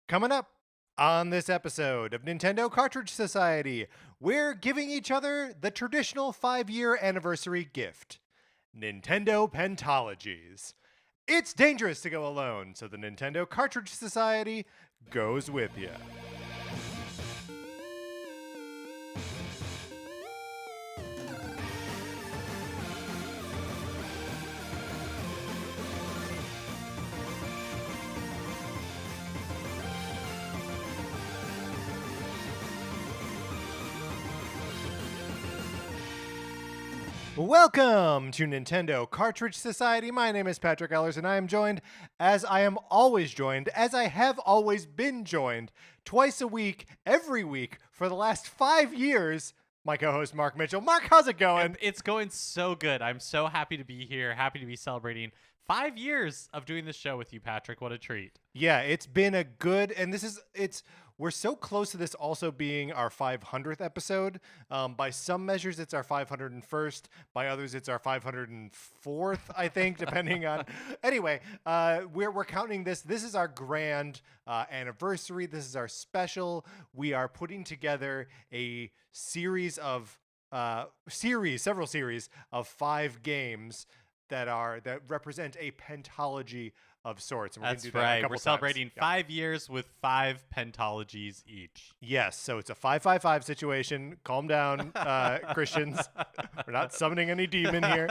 Coming up on this episode of Nintendo Cartridge Society, we're giving each other the traditional 5-year anniversary gift Nintendo Pentalogies. It's dangerous to go alone, so the Nintendo Cartridge Society goes with you. Welcome to Nintendo Cartridge Society. My name is Patrick Ellers, and I am joined, as I am always joined, as I have always been joined, twice a week, every week, for the last 5 years, my co-host Mark Mitchell. Mark, how's it going? It's going so good. I'm so happy to be here, happy to be celebrating 5 years of doing this show with you, Patrick. What a treat. Yeah, it's been a good, and we're so close to this also being our 500th episode. By some measures, it's our 501st. By others, it's our 504th, I think, depending on. Anyway, we're counting this. This is our grand anniversary. This is our special. We are putting together a several series of 5 games that represent a pentalogy of sorts. And That's do that right. a We're couple celebrating times. 5 years with 5 pentalogies each. Yes, so it's a 5-5-5 situation. Calm down, Christians. We're not summoning any demon here.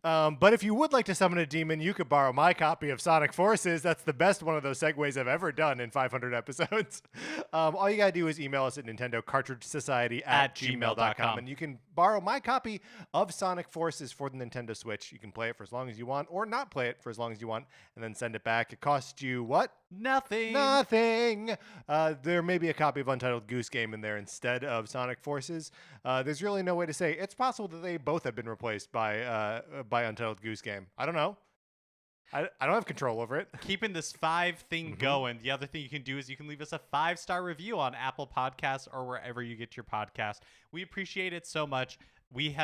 But if you would like to summon a demon, you could borrow my copy of Sonic Forces. That's the best one of those segues I've ever done in 500 episodes. All you got to do is email us at nintendocartridgesociety@gmail.com, and you can borrow my copy of Sonic Forces for the Nintendo Switch. You can play it for as long as you want, or not play it for as long as you want, and then send it back. It costs you what? Nothing. There may be a copy of Untitled Goose Game in there instead of Sonic Forces. There's really no way to say. It's possible that they both have been replaced by Untitled Goose Game. I don't know. I don't have control over it. Keeping this 5 thing going, the other thing you can do is you can leave us a 5-star review on Apple Podcasts or wherever you get your podcast. We appreciate it so much. We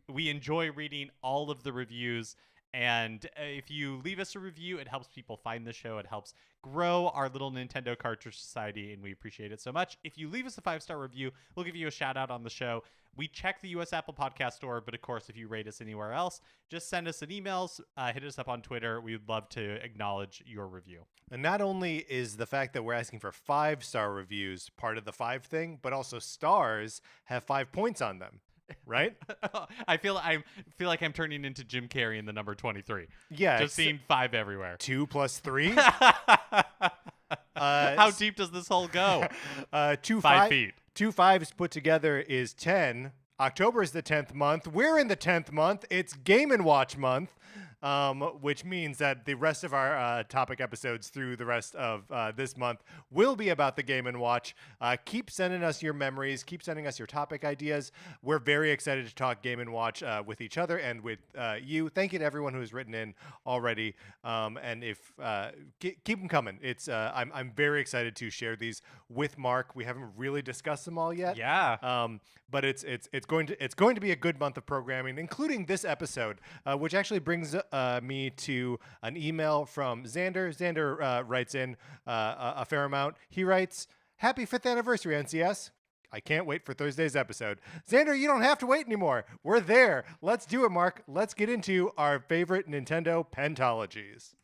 enjoy reading all of the reviews. And if you leave us a review, it helps people find the show. It helps grow our little Nintendo Cartridge Society, and we appreciate it so much. If you leave us a 5-star review, we'll give you a shout out on the show. We check the U.S. Apple Podcast Store, but of course, if you rate us anywhere else, just send us an email, hit us up on Twitter. We'd love to acknowledge your review. And not only is the fact that we're asking for 5-star reviews part of the 5 thing, but also stars have 5 points on them. Right? I feel like I'm turning into Jim Carrey in the number 23. Yeah. Just seeing 5 everywhere. 2 plus 3? How deep does this hole go? 5 feet. 2 5s put together is 10. October is the 10th month. We're in the 10th month. It's Game & Watch month, which means that the rest of our topic episodes through the rest of this month will be about the Game & Watch. Keep sending us your memories. Keep sending us your topic ideas. We're very excited to talk Game & Watch with each other and with you. Thank you to everyone who's written in already. And if keep them coming. It's I'm very excited to share these with Mark. We haven't really discussed them all yet. Yeah. But it's going to be a good month of programming, including this episode, which actually brings me to an email from Xander. Xander writes in a fair amount. He writes, "Happy 5th anniversary, NCS. I can't wait for Thursday's episode." Xander, you don't have to wait anymore. We're there. Let's do it, Mark. Let's get into our favorite Nintendo pentalogies.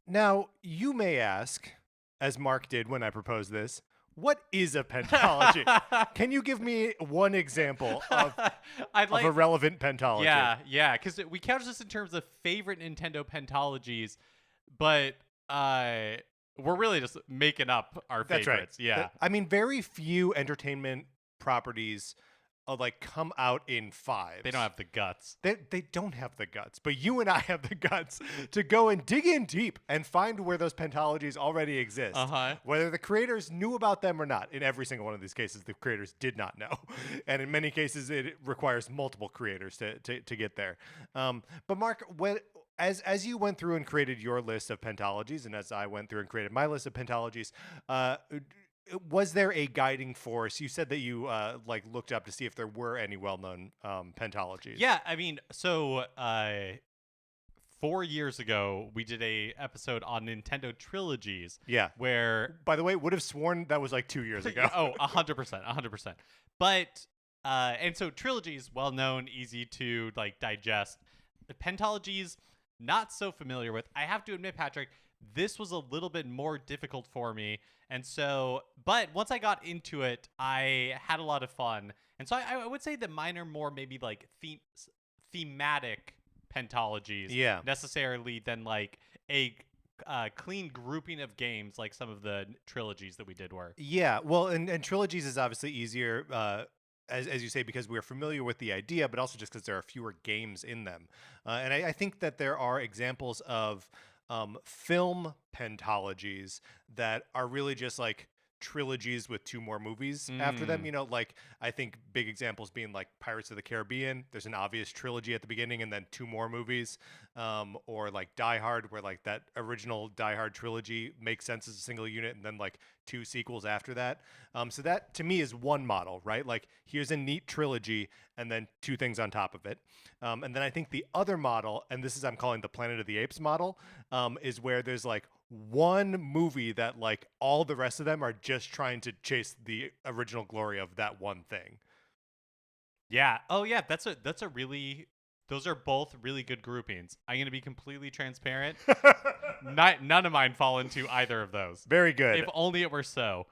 Now, you may ask, as Mark did when I proposed this, what is a pentalogy? Can you give me one example of a relevant pentalogy? Yeah, because we couch this in terms of favorite Nintendo pentalogies, but we're really just making up our favorites. Right. Yeah. I mean, very few entertainment properties come out in 5s. They don't have the guts. They don't have the guts, but you and I have the guts to go and dig in deep and find where those pentalogies already exist. Whether the creators knew about them or not. In every single one of these cases, the creators did not know. And in many cases, it requires multiple creators to get there. But Mark, as you went through and created your list of pentalogies, and as I went through and created my list of pentalogies, was there a guiding force? You said that you like looked up to see if there were any well-known pentalogies. Yeah, I mean, so 4 years ago we did a episode on Nintendo trilogies. Yeah. Where, by the way, would have sworn that was like 2 years ago. Oh, 100%. But and so trilogies, well known, easy to like digest. The pentalogies, not so familiar with. I have to admit, Patrick, this was a little bit more difficult for me. And so, but once I got into it, I had a lot of fun. And so I would say that mine are more maybe like thematic pentalogies, Yeah. necessarily than like a clean grouping of games like some of the trilogies that we did were. Yeah, well, and trilogies is obviously easier, as you say, because we're familiar with the idea, but also just because there are fewer games in them. And I think that there are examples of film pentalogies that are really just like trilogies with 2 more movies after them. You know, like I think big examples being like Pirates of the Caribbean. There's an obvious trilogy at the beginning and then 2 more movies. Or like Die Hard, where like that original Die Hard trilogy makes sense as a single unit and then like 2 sequels after that. So that to me is one model, right? Like here's a neat trilogy and then 2 things on top of it. And then I think the other model, and this is I'm calling the Planet of the Apes model, is where there's like one movie that like all the rest of them are just trying to chase the original glory of that one thing. Yeah. Oh yeah, that's a really, those are both really good groupings. I'm going to be completely transparent. None of mine fall into either of those. Very good. If only it were so.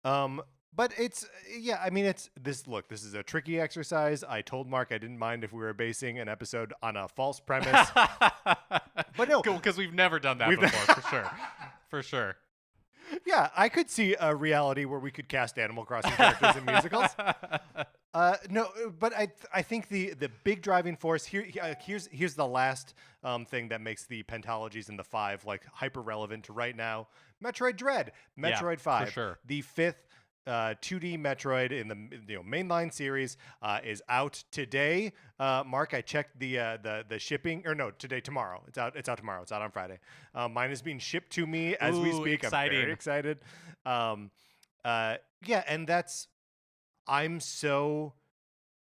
But it's, yeah, I mean, it's this, look, this is a tricky exercise. I told Mark I didn't mind if we were basing an episode on a false premise. But no. Because we've never done that before, for sure. For sure. Yeah, I could see a reality where we could cast Animal Crossing characters in musicals. No, but I think the big driving force here's the last thing that makes the pentalogies and the 5 like hyper relevant to right now. Metroid Dread, Metroid 5, for sure. The 5th 2D Metroid in the mainline series is out today. Mark, I checked the shipping, or no, tomorrow. It's out tomorrow. It's out on Friday. Mine is being shipped to me as we speak. Exciting. I'm very excited. Yeah, and I'm so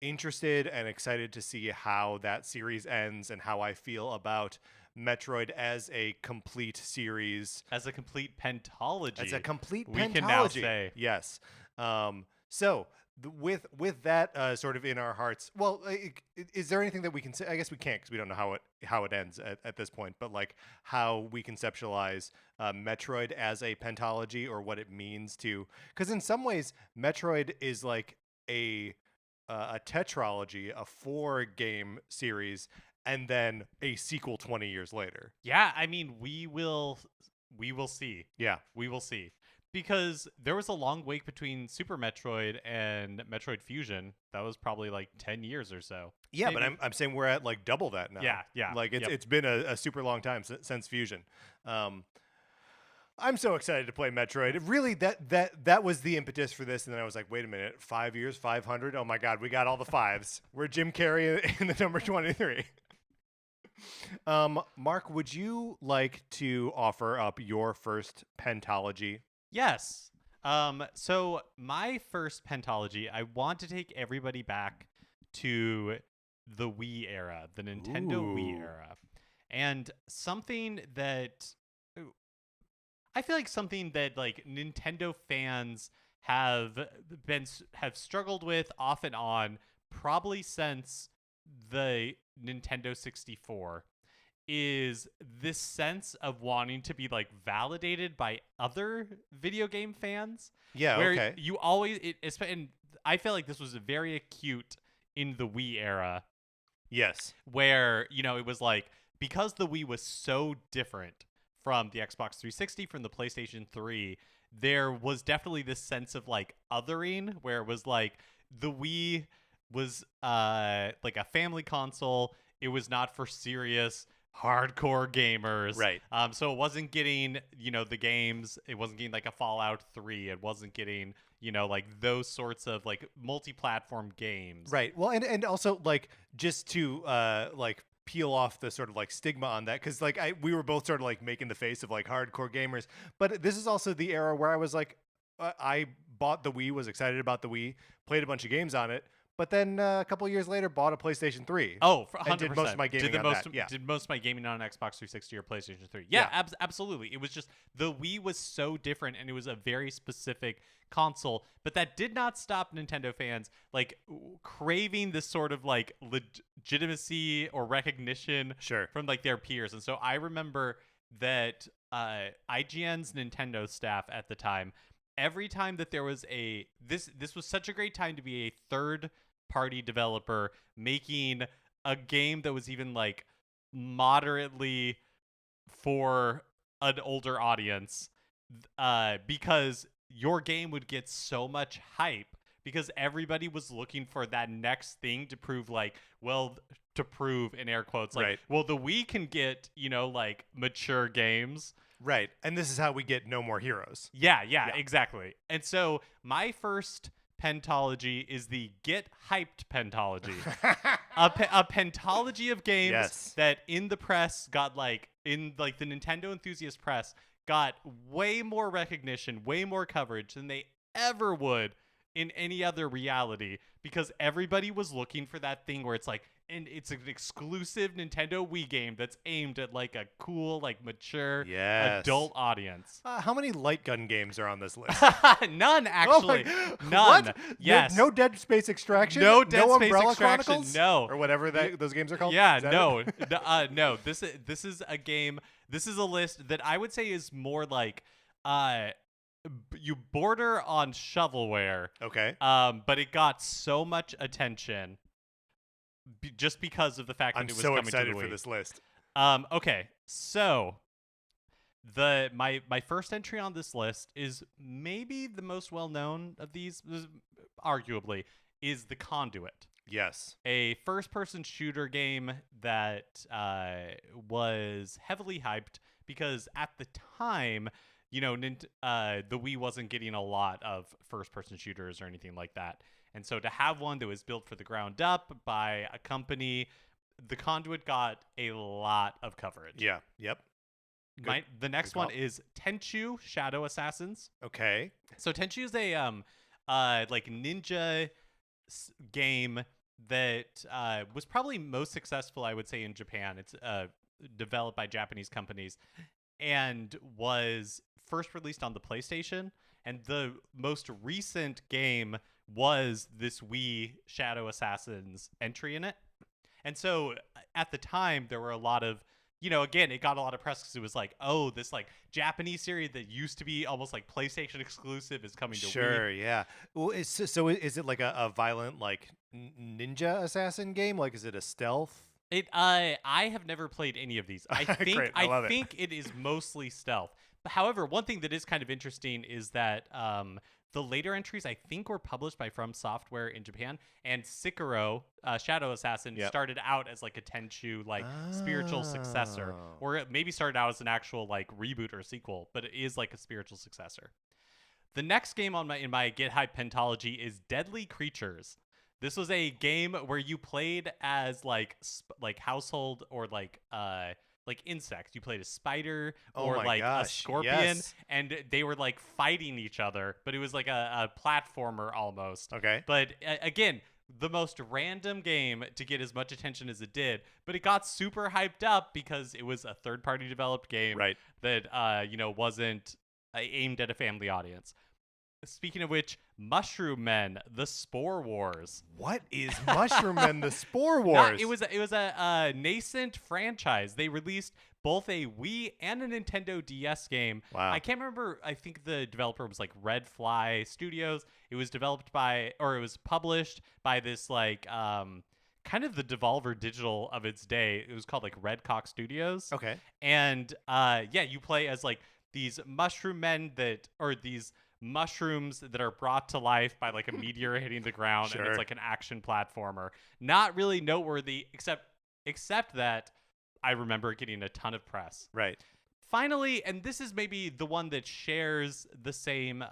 interested and excited to see how that series ends and how I feel about Metroid as a complete series. As a complete pentalogy. As a complete pentalogy. We can now say. Yes. So with that sort of in our hearts, well, is there anything that we can say? I guess we can't because we don't know how it ends at this point, but like how we conceptualize Metroid as a pentalogy or what it means to, because in some ways Metroid is like a tetralogy, a 4-game series, and then a sequel 20 years later. Yeah, I mean, we will see. Yeah. We will see. Because there was a long wait between Super Metroid and Metroid Fusion. That was probably like 10 years or so. Yeah, Maybe. but I'm saying we're at like double that now. Yeah. Like it's been a super long time since Fusion. I'm so excited to play Metroid. Really, that was the impetus for this. And then I was like, wait a minute, 5 years, 500? Oh my God, we got all the 5s. We're Jim Carrey in the number 23. Mark, would you like to offer up your first pentalogy? Yes. So my first pentalogy, I want to take everybody back to the Wii era, the Nintendo Wii era. And something that I feel like like Nintendo fans have struggled with off and on probably since the Nintendo 64 is this sense of wanting to be like validated by other video game fans. Yeah, where okay. You always and I feel like this was very acute in the Wii era. Yes. Where, it was like, because the Wii was so different from the Xbox 360, from the PlayStation 3, there was definitely this sense of like othering where it was like the Wii was like a family console. It was not for serious hardcore gamers. Right. So it wasn't getting, the games. It wasn't getting like a Fallout 3. It wasn't getting, like those sorts of like multi-platform games. Right. Well, and also like just to like peel off the sort of like stigma on that, because like we were both sort of like making the face of like hardcore gamers, but this is also the era where I was like, I bought the Wii, was excited about the Wii, played a bunch of games on it, but then a couple years later bought a PlayStation 3. Oh, for And 100%. did most of my gaming on that. Yeah. Did most of my gaming on Xbox 360 or PlayStation 3. Yeah, Yeah. absolutely. It was just the Wii was so different, and it was a very specific console, but that did not stop Nintendo fans like craving this sort of like legitimacy or recognition Sure. from like their peers. And so I remember that IGN's Nintendo staff at the time, every time that there was this was such a great time to be a third party developer making a game that was even like moderately for an older audience, because your game would get so much hype because everybody was looking for that next thing to prove, like, well, to prove in air quotes, like, Right. well, the Wii can get, like mature games. Right. And this is how we get No More Heroes. Yeah, exactly. And so my first pentology is the Get Hyped pentology. a pentology of games Yes. that in the press got like, in like the Nintendo enthusiast press, got way more recognition, way more coverage than they ever would in any other reality, because everybody was looking for that thing where it's like, and it's an exclusive Nintendo Wii game that's aimed at like a cool, like mature Yes. adult audience. How many light gun games are on this list? None, actually. None. What? Yes. No Dead Space Extraction? No Dead Space Umbrella Extraction, Chronicles? no. Or whatever those games are called? Yeah, Is that no. it? No. This is a game. This is a list that I would say is more like you border on shovelware. Okay. But it got so much attention just because of the fact that I'm it was so coming excited to the Wii. for this list. Okay, so my first entry on this list is maybe the most well known of these, arguably, is The Conduit. Yes. A first-person shooter game that was heavily hyped because at the time, the Wii wasn't getting a lot of first-person shooters or anything like that. And so to have one that was built for the ground up by a company, The Conduit got a lot of coverage. Yeah. Yep. The next Good one call. is Tenchu Shadow Assassins. Okay. So Tenchu is a like ninja game that was probably most successful, I would say, in Japan. It's developed by Japanese companies and was first released on the PlayStation. And the most recent game was this Wii Shadow Assassins entry in it. And so at the time, there were a lot of, again, it got a lot of press because it was like, oh, this like Japanese series that used to be almost like PlayStation exclusive is coming to Wii. Sure, yeah. Well, is it like a violent like ninja assassin game? Like, is it a stealth? I have never played any of these. I think Great, I love it. think it is mostly stealth. However, one thing that is kind of interesting is that the later entries, I think, were published by From Software in Japan, and Sekiro, Shadow Assassin, Yep. started out as like a Tenchu like spiritual successor, Oh. or it maybe started out as an actual like reboot or sequel, but it is like a spiritual successor. The next game in my Get Hype pentology is Deadly Creatures. This was a game where you played as like household or like insects. You played a spider Oh or my like a gosh, scorpion, yes. and they were like fighting each other, but it was like a platformer almost. Okay. But again, the most random game to get as much attention as it did, but it got super hyped up because it was a third-party developed game Right. that wasn't aimed at a family audience. Speaking of which, Mushroom Men: The Spore Wars. What is Mushroom Men: The Spore No, Wars? it was a nascent franchise. They released both a Wii and a Nintendo DS game. Wow. I can't remember. I think the developer was like Red Fly Studios. It was developed by, or it was published by this like kind of the Devolver Digital of its day. It was called like Red Cock Studios. Okay. And you play as like these mushroom men these mushrooms that are brought to life by like a meteor hitting the ground, and Sure. it's like an action platformer. Not really noteworthy, except that I remember getting a ton of press. Right. Finally, and this is maybe the one that shares the same,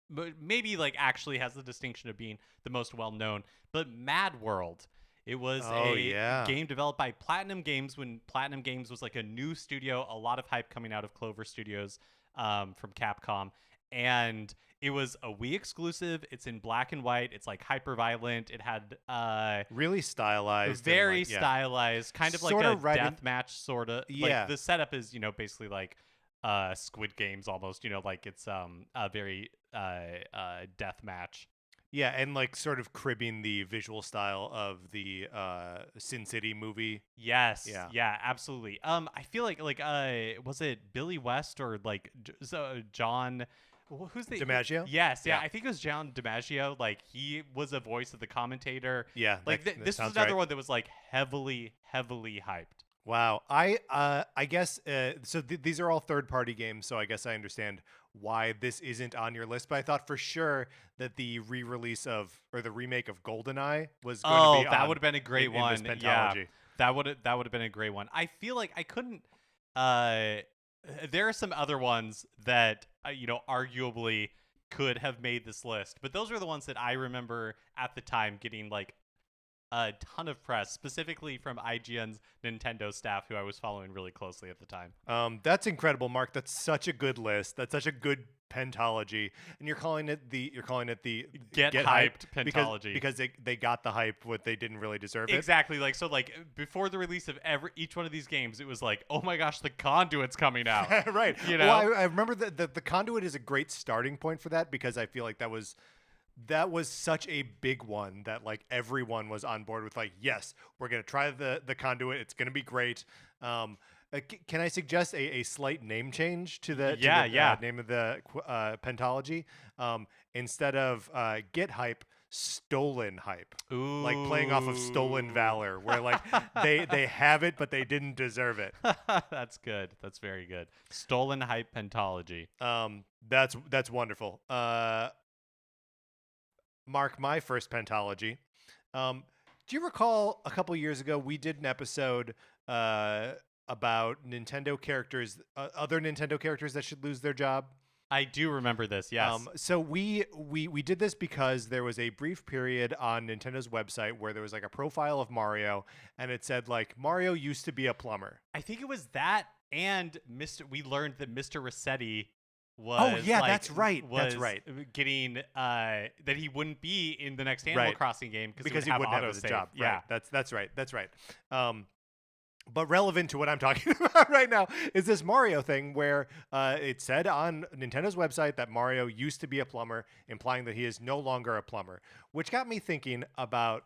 but maybe like actually has the distinction of being the most well known, but Mad World. It was Oh, a yeah. game developed by Platinum Games when Platinum Games was like a new studio, a lot of hype coming out of Clover Studios from Capcom. and it was a Wii exclusive. It's in black and white. It's like hyper violent. It had Really stylized. very and, like, yeah. stylized, kind of like Sorta a right in- death match, sort of. Yeah. Like the setup is, basically like Squid Games almost. Like it's a very death match. Yeah, and like sort of cribbing the visual style of the Sin City movie. Yes. Yeah. Yeah, absolutely. I feel like was it Billy West or like John who's the DiMaggio? Yes, yeah, Yeah. I think it was John DiMaggio. Like he was a voice of the commentator. Yeah, Like that this was sounds another right. one that was like heavily hyped. Wow. I guess so these are all third-party games, so I guess I understand why this isn't on your list, but I thought for sure that the re-release of or the remake of GoldenEye was going to be that on would have been a great in this one. Yeah. Pentalogy. That would have been a great one. I feel like I couldn't there are some other ones that arguably could have made this list, but those were the ones that I remember at the time getting like a ton of press, specifically from IGN's Nintendo staff, who I was following really closely at the time. That's incredible, Mark. That's such a good list. That's such a good pentology, and you're calling it the Get hyped pentology. because they got the hype, what they didn't really deserve it. Exactly. Like so, like before the release of each one of these games, it was like, oh my gosh, the Conduit's coming out. Right. You know? Well, I remember that the Conduit is a great starting point for that because I feel like that was such a big one that like everyone was on board with, like, yes, we're gonna try the Conduit. It's gonna be great. Can I suggest a slight name change to the name of the pentology? Instead of Get Hype, Stolen Hype. Ooh. Like playing off of Stolen Valor, where like they have it but they didn't deserve it. That's good. That's very good. Stolen Hype pentology. That's wonderful. Mark, my first pentology. Do you recall a couple years ago we did an episode about Nintendo characters, other Nintendo characters that should lose their job? I do remember this. Yes. So we did this because there was a brief period on Nintendo's website where there was like a profile of Mario, and it said like Mario used to be a plumber. I think it was that, and we learned that Mr. Rossetti was. Oh yeah, like, that's right. was That's right. Getting that he wouldn't be in the next Animal Right. Crossing game Because he he wouldn't have autosave. the job. Yeah. Right. That's right. That's right. But relevant to what I'm talking about right now is this Mario thing where it said on Nintendo's website that Mario used to be a plumber, implying that he is no longer a plumber, which got me thinking about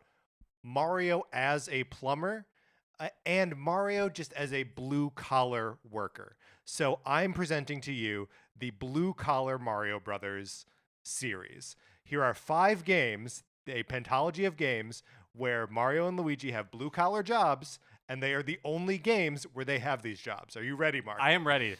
Mario as a plumber and Mario just as a blue-collar worker. So I'm presenting to you the Blue-Collar Mario Brothers series. Here are 5 games, a pentalogy of games, where Mario and Luigi have blue-collar jobs, and they are the only games where they have these jobs. Are you ready, Mark? I am ready.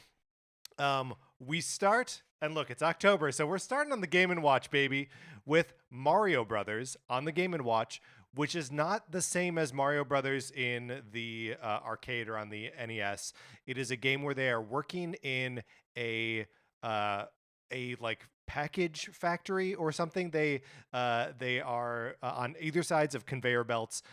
We start, and look, it's October, so we're starting on the Game & Watch, baby, with Mario Brothers on the Game & Watch, which is not the same as Mario Brothers in the arcade or on the NES. It is a game where they are working in a like package factory or something. They are on either sides of conveyor belts,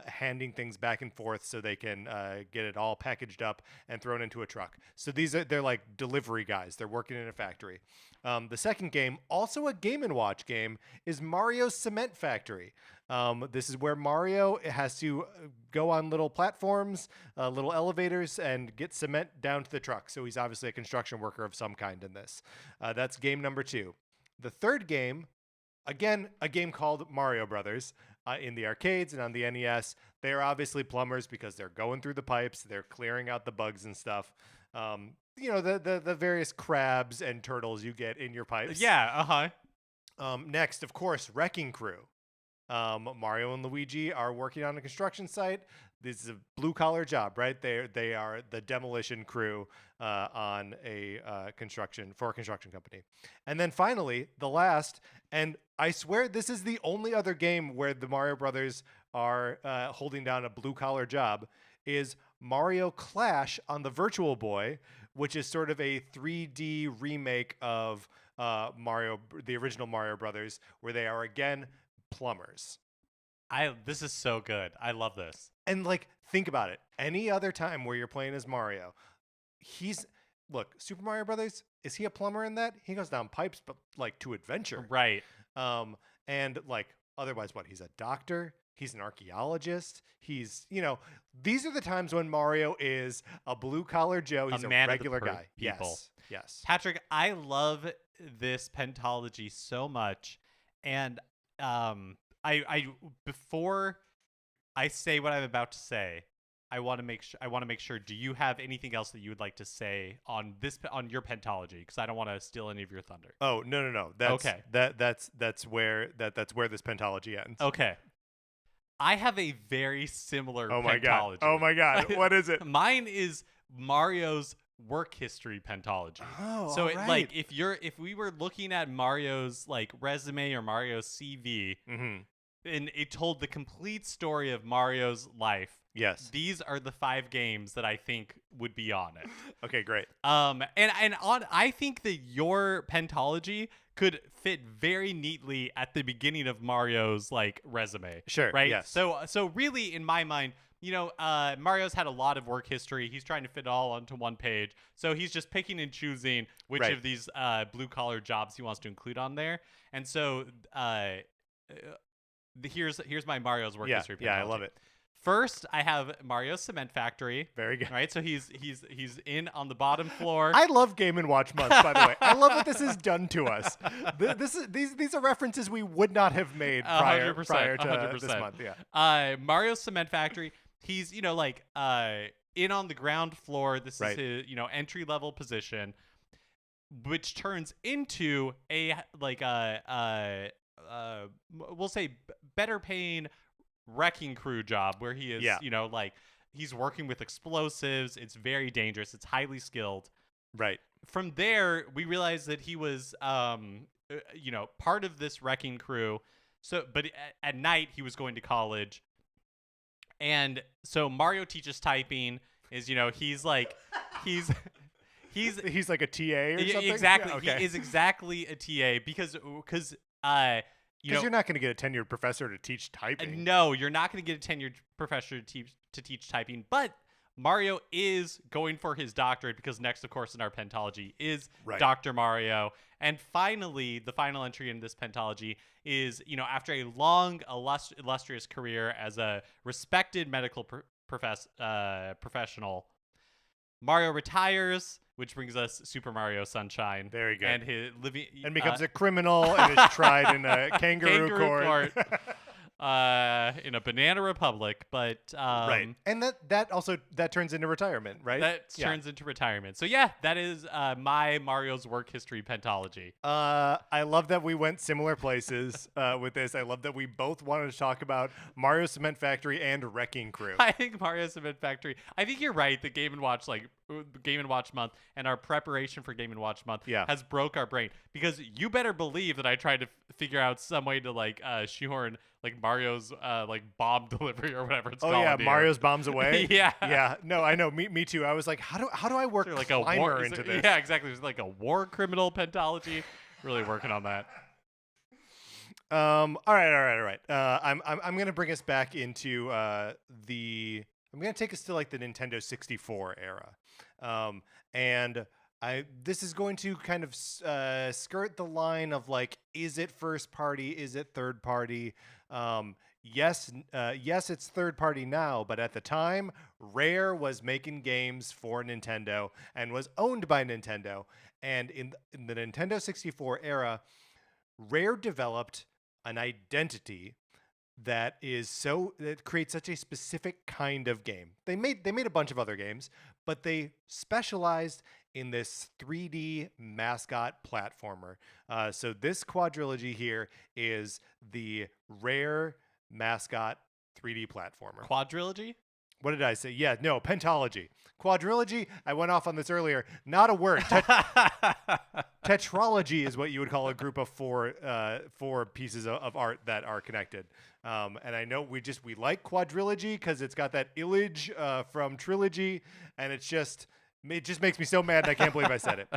handing things back and forth so they can get it all packaged up and thrown into a truck. So they're like delivery guys. They're working in a factory. The second game, also a Game & Watch game, is Mario's Cement Factory. This is where Mario has to go on little platforms, little elevators, and get cement down to the truck. So he's obviously a construction worker of some kind in this. That's game number 2. The third game, again, a game called Mario Brothers in the arcades and on the NES. They are obviously plumbers because they're going through the pipes. They're clearing out the bugs and stuff. The various crabs and turtles you get in your pipes. Yeah, Next, of course, Wrecking Crew. Mario and Luigi are working on a construction site. This is a blue-collar job, right? They are the demolition crew on a construction company. And then finally, the last, and I swear this is the only other game where the Mario Brothers are holding down a blue-collar job, is Mario Clash on the Virtual Boy, which is sort of a 3D remake of the original Mario Brothers, where they are again plumbers. This is so good. I love this. And like, think about it. Any other time where you're playing as Mario, look, Super Mario Brothers, is he a plumber in that? He goes down pipes, but like to adventure. Right. And like otherwise, what? He's a doctor. He's an archaeologist. He's, these are the times when Mario is a blue collar Joe. He's a man of the regular guy. people. Yes. Patrick, I love this pentalogy so much, and I before I say what I'm about to say, I want to make sure. Do you have anything else that you would like to say on your pentalogy? Because I don't want to steal any of your thunder. Oh no. That's, okay. That's where this pentalogy ends. Okay. I have a very similar pentalogy. Oh my god. What is it? Mine is Mario's work history pentalogy. Oh, so all right. if we were looking at Mario's like resume or Mario's CV, and it told the complete story of Mario's life. Yes. These are the 5 games that I think would be on it. Okay, great. I think that your pentalogy could fit very neatly at the beginning of Mario's like resume. Sure. Right? Yes. So really in my mind, Mario's had a lot of work history. He's trying to fit it all onto one page. So he's just picking and choosing which of these blue collar jobs he wants to include on there. And so here's my Mario's work history pentalogy. Yeah, I love it. First, I have Mario's Cement Factory. Very good. Right, so he's in on the bottom floor. I love Game & Watch Month, by the way. I love what this has done to us. These are references we would not have made prior to 100%. this month. Yeah. Mario's Cement Factory. He's in on the ground floor. This is his entry level position, which turns into a we'll say better paying wrecking crew job where he is he's working with explosives. It's very dangerous. It's highly skilled. Right. From there, we realized that he was part of this wrecking crew. So but at night he was going to college. And so Mario teaches typing. He's like a TA or something. Exactly. Yeah, okay. He is exactly a TA because you're not going to get a tenured professor to teach typing. No, you're not going to get a tenured professor to teach typing. But Mario is going for his doctorate because next, of course, in our pentalogy is Dr. Mario. And finally, the final entry in this pentalogy is, after a long, illustrious career as a respected medical professional, Mario retires, which brings us Super Mario Sunshine. Very good. And his living and becomes a criminal and is tried in a kangaroo court. In a banana republic, but right, and that turns into retirement, right? That turns into retirement. So that is my Mario's work history pentalogy. I love that we went similar places with this. I love that we both wanted to talk about Mario Cement Factory and Wrecking Crew. I think Mario Cement Factory. I think you're right. The Game & Watch Month and our preparation for Game & Watch Month has broke our brain, because you better believe that I tried to figure out some way to shoehorn Mario's bomb delivery or whatever it's called. Oh yeah, Mario's bombs away. Yeah. No, I know. Me too. I was like, how do I work climber into this? Yeah, exactly. It's like a war criminal pentalogy. Really working on that. All right. I'm gonna bring us back into I'm gonna take us to the Nintendo 64 era, and this is going to kind of skirt the line of is it first party, is it third party? Yes, it's third party now, but at the time, Rare was making games for Nintendo and was owned by Nintendo. And in the Nintendo 64 era, Rare developed an identity that creates such a specific kind of game. They made a bunch of other games, but they specialized in this 3D mascot platformer. So this quadrilogy here is the Rare mascot 3D platformer. Quadrilogy? What did I say? Yeah, no, pentalogy. Quadrilogy, I went off on this earlier. Not a word. Tetralogy is what you would call a group of four pieces of art that are connected. And I know we like quadrilogy because it's got that illage from trilogy, and it just makes me so mad, and I can't believe I said it.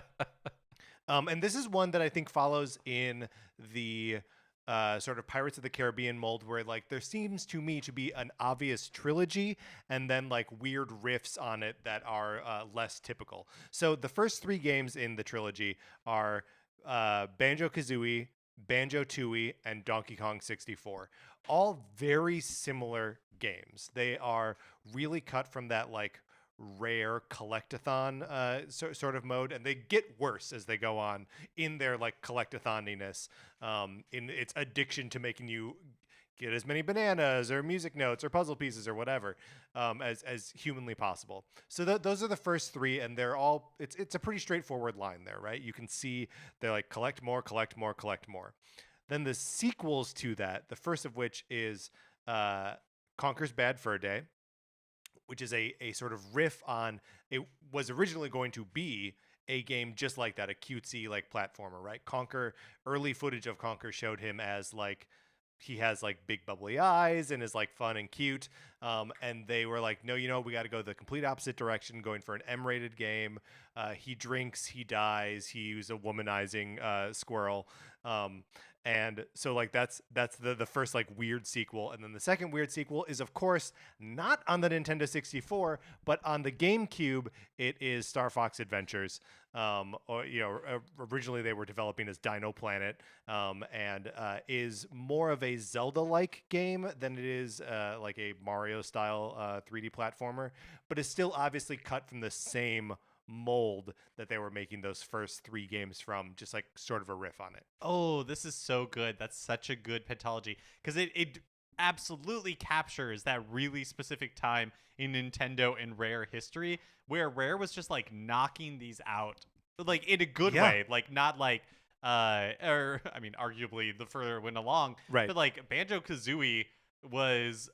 And this is one that I think follows in the sort of Pirates of the Caribbean mold, where like there seems to me to be an obvious trilogy and then like weird riffs on it that are less typical. So the first 3 games in the trilogy are Banjo-Kazooie, Banjo-Tooie, and Donkey Kong 64. All very similar games. They are really cut from that like rare collectathon sort of mode, and they get worse as they go on in their like collectathoniness, in its addiction to making you get as many bananas or music notes or puzzle pieces or whatever, as humanly possible. So those are the first 3, and they're all it's a pretty straightforward line there, right? You can see they're like collect more, collect more, collect more. Then the sequels to that, the first of which is Conker's Bad Fur Day, which is a sort of riff on, it was originally going to be a game just like that, a cutesy like platformer, right? Conker, early footage of Conker showed him as like, he has like big bubbly eyes and is like fun and cute. And they were like, no, we got to go the complete opposite direction, going for an M-rated game. He drinks, he dies, he's a womanizing squirrel. And so like that's the first like weird sequel. And then the second weird sequel is of course not on the Nintendo 64, but on the GameCube. It is Star Fox Adventures. Or originally they were developing as Dino Planet, and is more of a Zelda-like game than it is like a Mario-style 3D platformer, but is still obviously cut from the same mold that they were making those first 3 games from, just like sort of a riff on it. Oh, this is so good. That's such a good Pentalogy, because it absolutely captures that really specific time in Nintendo and Rare history where Rare was just like knocking these out, like in a good way, like not like or I mean arguably the further it went along, right? But like Banjo-Kazooie was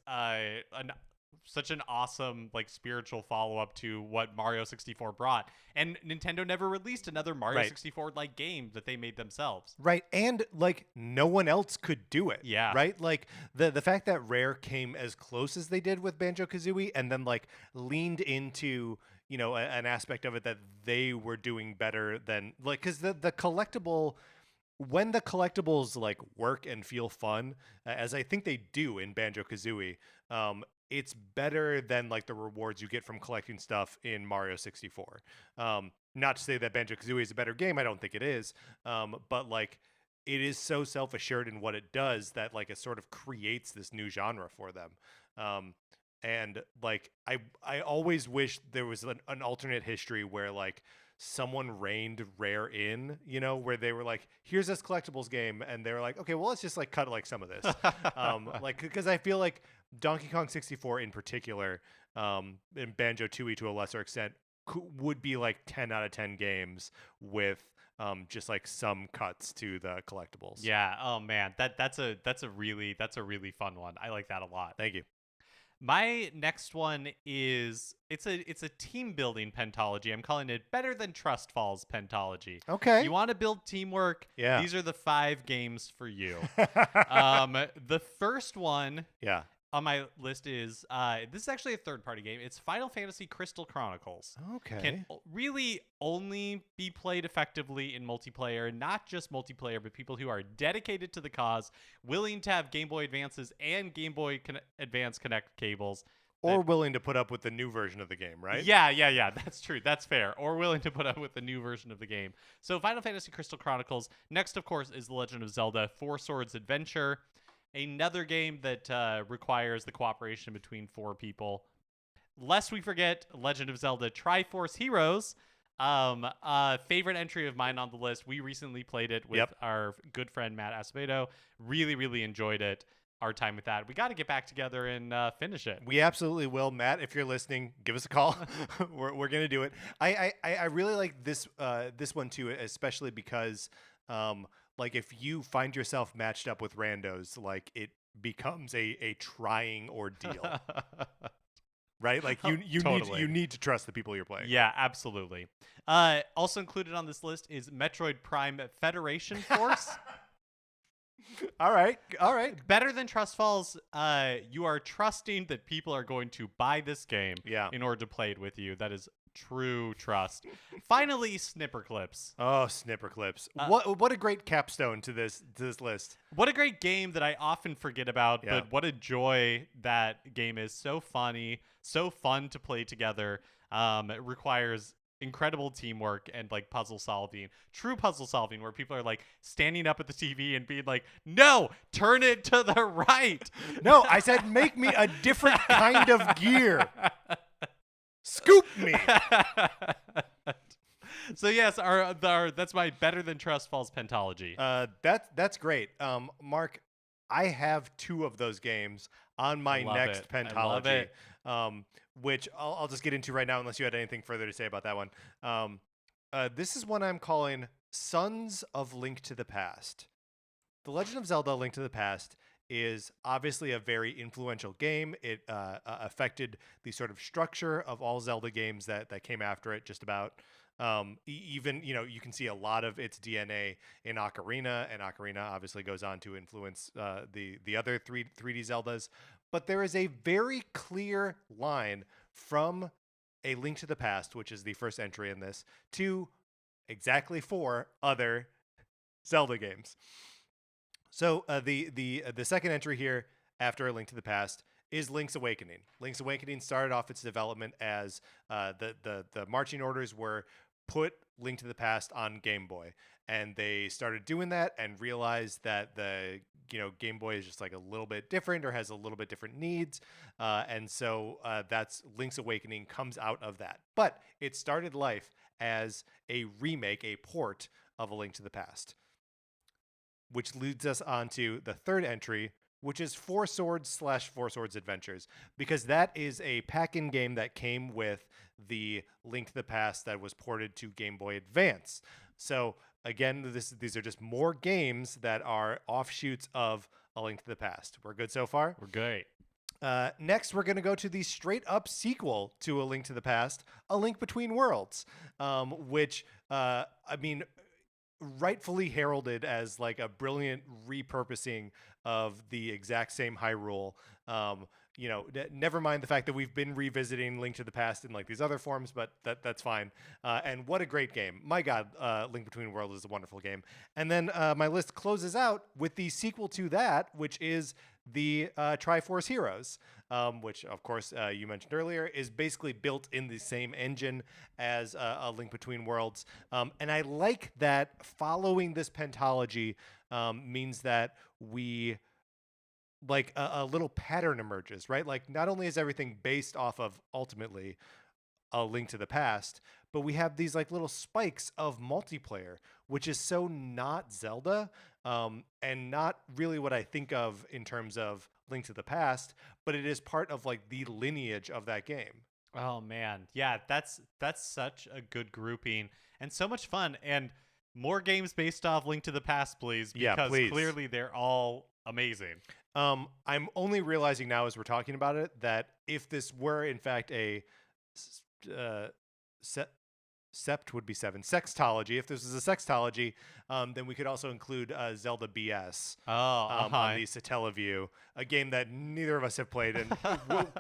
such an awesome like spiritual follow-up to what Mario 64 brought, and Nintendo never released another Mario 64 like game that they made themselves, right? And like no one else could do it, right? Like the fact that Rare came as close as they did with Banjo-Kazooie and then like leaned into an aspect of it that they were doing better than, like, because the collectible, when the collectibles like work and feel fun, as I think they do in Banjo-Kazooie, it's better than like the rewards you get from collecting stuff in Mario 64. Not to say that Banjo-Kazooie is a better game. I don't think it is. But like it is so self-assured in what it does that like it sort of creates this new genre for them. And like I always wish there was an alternate history where like someone reined Rare in, where they were like, here's this collectibles game, and they were like, okay, well, let's just like cut like some of this. Like, because I feel like Donkey Kong 64 in particular, and Banjo-Tooie to a lesser extent, would be like 10 out of 10 games with just like some cuts to the collectibles. Yeah. Oh man, that's a really fun one. I like that a lot. Thank you. My next one is it's a team building Pentalogy. I'm calling it Better Than Trust Falls Pentalogy. Okay. You want to build teamwork? Yeah. These are the 5 games for you. The first one on my list is this is actually a third-party game. It's Final Fantasy Crystal Chronicles. Okay. Can really only be played effectively in multiplayer, not just multiplayer, but people who are dedicated to the cause, willing to have Game Boy Advances and Game Boy Advance Connect cables. Or willing to put up with the new version of the game, right? Yeah. That's true. That's fair. Or willing to put up with the new version of the game. So Final Fantasy Crystal Chronicles. Next, of course, is The Legend of Zelda 4 Swords Adventure. Another game that requires the cooperation between 4 people. Lest we forget, Legend of Zelda Triforce Heroes. Favorite entry of mine on the list. We recently played it with our good friend Matt Acevedo. Really, really enjoyed it. Our time with that. We got to get back together and finish it. We absolutely will. Matt, if you're listening, give us a call. we're gonna do it. I really like this one too, especially because like if you find yourself matched up with randos, like it becomes a trying ordeal. Right? Like you need to trust the people you're playing. Yeah, absolutely. Also included on this list is Metroid Prime Federation Force. All right. Better Than Trust Falls, you are trusting that people are going to buy this game in order to play it with you. That is true trust. Finally, snipper clips. Oh, snipper clips! What a great capstone to this list. What a great game that I often forget about, Yeah. but what a joy that game is. So funny, so fun to play together. It requires incredible teamwork and like puzzle solving, true puzzle solving, where people are like standing up at the TV and being like, "No, turn it to the right." No, I said make me a different kind of gear. Scoop me. So yes, our that's my better than Trust Falls Pentalogy. That's great. Mark, I have 2 of those games on my next Pentalogy, which I'll just get into right now unless you had anything further to say about that one. This is one I'm calling Sons of Link to the Past. The Legend of Zelda: Link to the Past is obviously a very influential game. It affected the sort of structure of all Zelda games that came after it, just about. Even, you can see a lot of its DNA in Ocarina, and Ocarina obviously goes on to influence the other 3D Zeldas. But there is a very clear line from A Link to the Past, which is the first entry in this, to exactly 4 other Zelda games. So the second entry here after A Link to the Past is Link's Awakening. Link's Awakening started off its development as the marching orders were put Link to the Past on Game Boy, and they started doing that and realized that the Game Boy is just like a little bit different or has a little bit different needs, and so that's Link's Awakening comes out of that. But it started life as a remake, a port of A Link to the Past, which leads us on to the third entry, which is Four Swords / Four Swords Adventures, because that is a pack-in game that came with the Link to the Past that was ported to Game Boy Advance. So again, these are just more games that are offshoots of A Link to the Past. We're good so far? We're great. Next, we're going to go to the straight-up sequel to A Link to the Past, A Link Between Worlds, which, rightfully heralded as like a brilliant repurposing of the exact same Hyrule. Never mind the fact that we've been revisiting Link to the Past in like these other forms, but that's fine. And what a great game. My God, Link Between Worlds is a wonderful game. And then my list closes out with the sequel to that, which is the Triforce Heroes, which, of course, you mentioned earlier, is basically built in the same engine as A Link Between Worlds. And I like that following this pentalogy means that we, like, a little pattern emerges, right? Like, not only is everything based off of, ultimately, A Link to the Past, but we have these like little spikes of multiplayer, which is so not Zelda, and not really what I think of in terms of Link to the Past, but it is part of like the lineage of that game. Oh man, yeah, that's such a good grouping and so much fun. And more games based off Link to the Past, please, because Yeah, please. clearly they're all amazing. I'm only realizing now as we're talking about it that if this were in fact a sept would be 7 sextology. If this is a sextology, then we could also include Zelda BS on the Satellaview, a game that neither of us have played and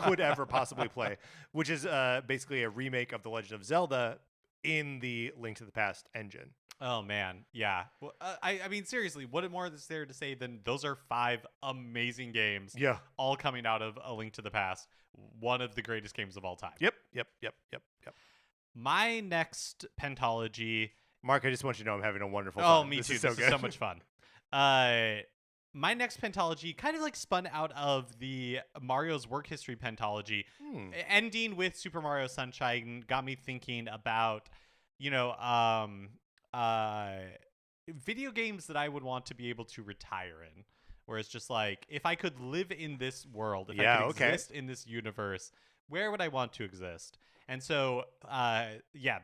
could ever possibly play, which is basically a remake of The Legend of Zelda in the Link to the Past engine. Oh man, yeah. Well, I mean, seriously, what more is there to say than those are 5 amazing games? Yeah. All coming out of A Link to the Past, one of the greatest games of all time. Yep. My next pentalogy. Mark, I just want you to know I'm having a wonderful time. Oh, me this too. Is so this good. is so much fun. My next pentalogy kind of like spun out of the Mario's work history pentalogy, ending with Super Mario Sunshine got me thinking about, video games that I would want to be able to retire in. Where it's just like, if I could live in this world, if I could exist in this universe, where would I want to exist? And so,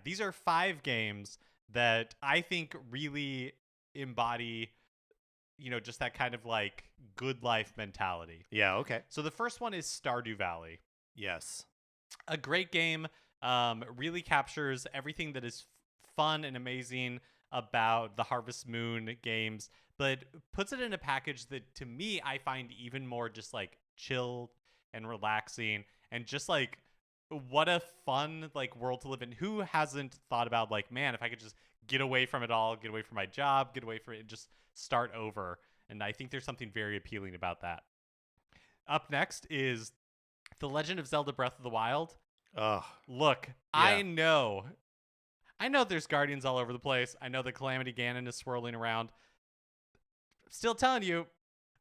these are 5 games that I think really embody, just that kind of like good life mentality. Yeah, okay. So the first one is Stardew Valley. Yes. A great game, really captures everything that is fun and amazing about the Harvest Moon games, but puts it in a package that, to me, I find even more just like chill and relaxing and just like what a fun like world to live in. Who hasn't thought about like, man, if I could just get away from it all, get away from my job, get away from it, and just start over. And I think there's something very appealing about that. Up next is The Legend of Zelda Breath of the Wild. Ugh. Look, Yeah. I know there's guardians all over the place. I know that Calamity Ganon is swirling around. Still telling you,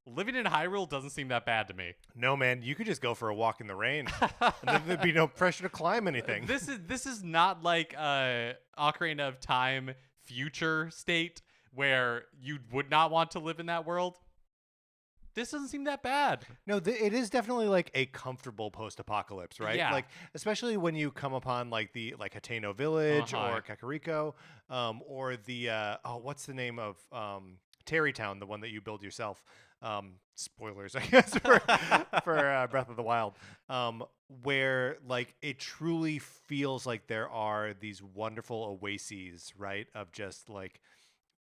living in Hyrule doesn't seem that bad to me. No, man, you could just go for a walk in the rain, and then there'd be no pressure to climb anything. This is not like Ocarina of Time future state where you would not want to live in that world. This doesn't seem that bad. No, it is definitely like a comfortable post-apocalypse, right? Yeah. Like, especially when you come upon like the Hateno Village Uh-huh. or Kakariko, or the what's the name of Terrytown, the one that you build yourself. Spoilers, I guess, for Breath of the Wild, where like it truly feels like there are these wonderful oases, right, of just like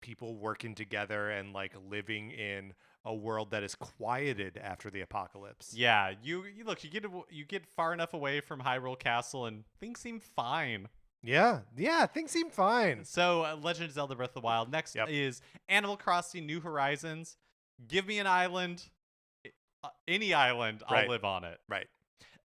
people working together and like living in a world that is quieted after the apocalypse. Yeah, you look, you get far enough away from Hyrule Castle and things seem fine. Yeah, things seem fine. So, Legend of Zelda Breath of the Wild. Next is Animal Crossing New Horizons. Give me an island, any island, Right. I'll live on it. Right.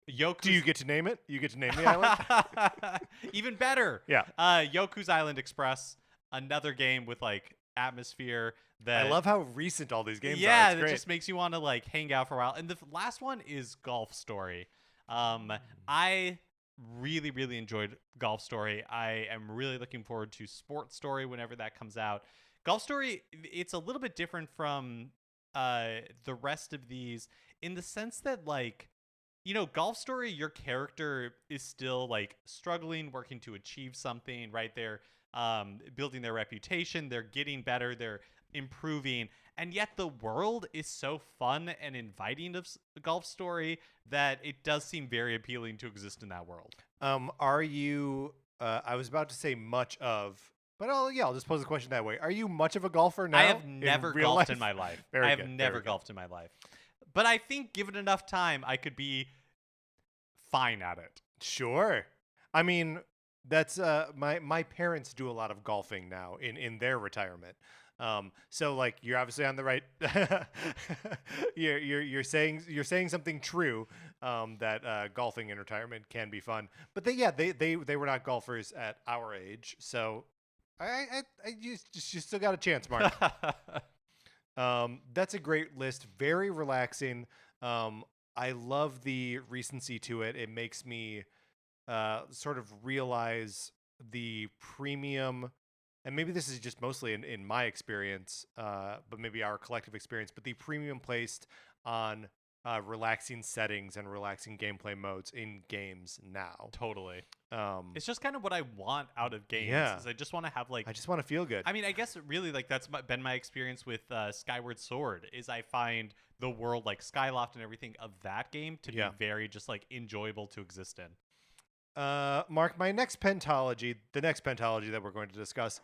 Yoku's Do you get to name it? You get to name the island? Even better. Yeah. Yoku's Island Express, another game with like atmosphere that I love how recent all these games are. yeah, It's that great. just makes you want to like hang out for a while. And the last one is Golf Story. I really, really enjoyed Golf Story. I am really looking forward to Sports Story whenever that comes out. Golf Story, it's a little bit different from the rest of these in the sense that like, you know, Golf Story, your character is still like struggling, working to achieve something, right? They're building their reputation, they're getting better, they're improving, and yet the world is so fun and inviting of Golf Story that it does seem very appealing to exist in that world. Are you? I was about to say much of, but I'll just pose the question that way. Are you much of a golfer now? I have in never real golfed life? in my life. Very I have good, never very good. golfed in my life. But I think given enough time, I could be fine at it. Sure. I mean, that's my parents do a lot of golfing now in their retirement. So like you're obviously on the right. you're saying something true. That golfing in retirement can be fun, but they were not golfers at our age, so you still got a chance, Mark. That's a great list. Very relaxing. I love the recency to it. It makes me sort of realize the premium, and maybe this is just mostly in my experience, but maybe our collective experience, but the premium placed on relaxing settings and relaxing gameplay modes in games now. Totally. It's just kind of what I want out of games. Yeah. Is I just want to have like. I just want to feel good. I mean, I guess really like that's been my experience with Skyward Sword. Is I find the world like Skyloft and everything of that game to be very just like enjoyable to exist in. Mark, the next pentalogy that we're going to discuss,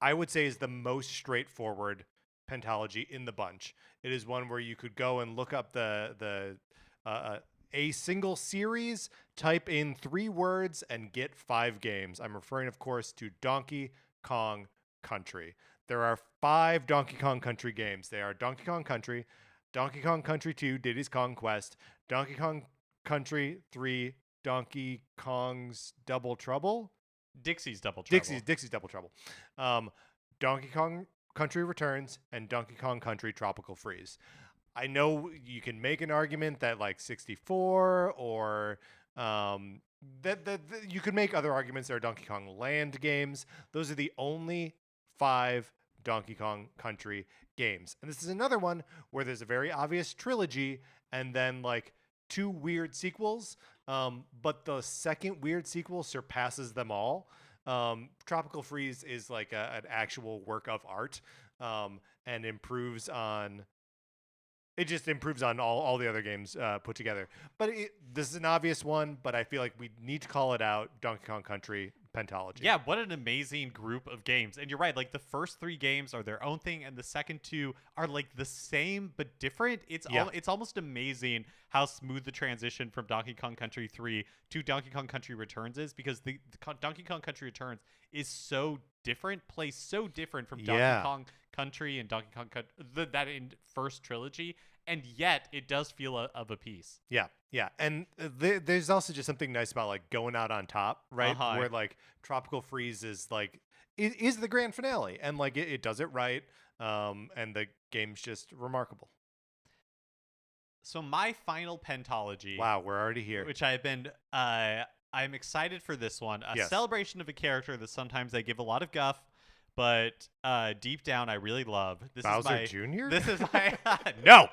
I would say is the most straightforward pentalogy in the bunch. It is one where you could go and look up a single series, type in 3 words, and get 5 games. I'm referring, of course, to Donkey Kong Country. There are 5 Donkey Kong Country games. They are Donkey Kong Country, Donkey Kong Country 2, Diddy's Kong Quest, Donkey Kong Country 3, Donkey Kong's Double Trouble? Dixie's Double Trouble. Dixie's Double Trouble. Donkey Kong Country Returns, and Donkey Kong Country Tropical Freeze. I know you can make an argument that like 64 or that you could make other arguments. There are Donkey Kong Land games. Those are the only 5 Donkey Kong Country games. And this is another one where there's a very obvious trilogy and then like 2 weird sequels. But the second weird sequel surpasses them all. Tropical Freeze is like an actual work of art, and improves on all the other games put together. But this is an obvious one, but I feel like we need to call it out. Donkey Kong Country Pentalogy. Yeah, what an amazing group of games. And you're right, like the first 3 games are their own thing, and the second 2 are like the same but different. It's almost amazing how smooth the transition from Donkey Kong Country 3 to Donkey Kong Country Returns is, because the Donkey Kong Country Returns is so different, plays so different from Donkey Kong Country and Donkey Kong that in first trilogy, and yet it does feel of a piece. Yeah, yeah, and there's also just something nice about like going out on top, right? Where like Tropical Freeze is like is the grand finale, and like it does it right, and the game's just remarkable. So my final Pentalogy. Wow, we're already here. Which I've been. I'm excited for this one. A celebration of a character that sometimes I give a lot of guff, but deep down I really love. Bowser Jr.? This is my no.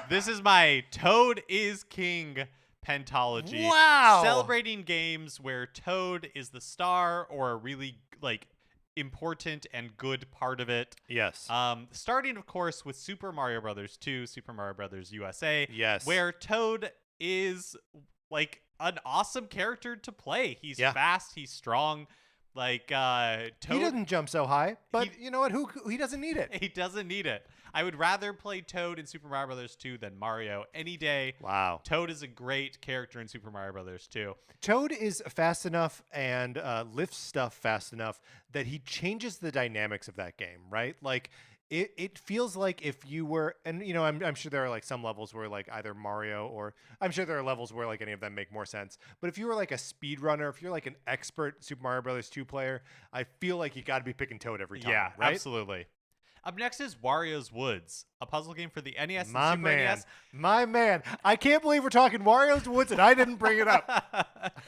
This is my Toad is King Pentalogy. Wow. Celebrating games where Toad is the star or a really like important and good part of it. Yes. Starting of course with Super Mario Brothers 2, Super Mario Brothers USA. Yes. Where Toad is like an awesome character to play. He's fast, he's strong. Like Toad, he doesn't jump so high, but you know what? He doesn't need it. He doesn't need it. I would rather play Toad in Super Mario Brothers 2 than Mario any day. Wow. Toad is a great character in Super Mario Brothers 2. Toad is fast enough and lifts stuff fast enough that he changes the dynamics of that game, right? Like it feels like if you were, and you know, I'm sure there are like some levels where like either Mario or I'm sure there are levels where like any of them make more sense. But if you were like a speedrunner, if you're like an expert Super Mario Brothers 2 player, I feel like you got to be picking Toad every time. Yeah, right? Absolutely. Up next is Wario's Woods, a puzzle game for the NES and My Super man. NES. My man. I can't believe we're talking Wario's Woods and I didn't bring it up.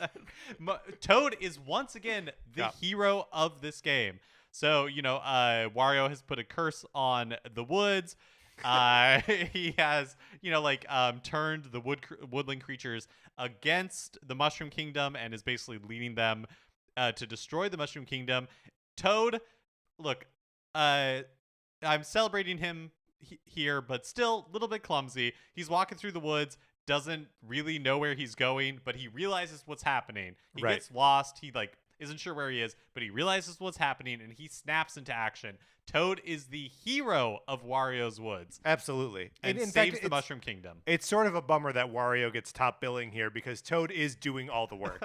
Toad is once again the hero of this game. So, you know, Wario has put a curse on the woods. He has, you know, like turned the woodland creatures against the Mushroom Kingdom and is basically leading them to destroy the Mushroom Kingdom. Toad, look, I'm celebrating him here, but still a little bit clumsy. He's walking through the woods, doesn't really know where he's going, but he realizes what's happening. He gets lost. He like isn't sure where he is, but he realizes what's happening and he snaps into action. Toad is the hero of Wario's Woods. Absolutely. And in saves fact, the Mushroom Kingdom. It's sort of a bummer that Wario gets top billing here because Toad is doing all the work.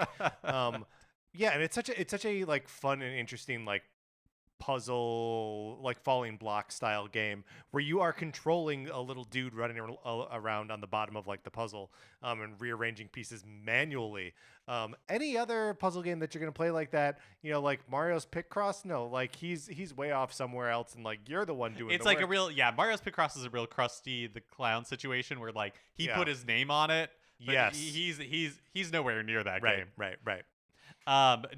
Yeah, and it's such a like fun and interesting like puzzle, like falling block style game where you are controlling a little dude running around on the bottom of like the puzzle and rearranging pieces manually. Any other puzzle game that you're gonna play like that, you know, like Mario's Picross? No, like he's way off somewhere else, and like you're the one doing. It's the like work. a real Mario's Picross is a real Krusty the Clown situation where like he put his name on it. But yes, he's nowhere near that game. Right.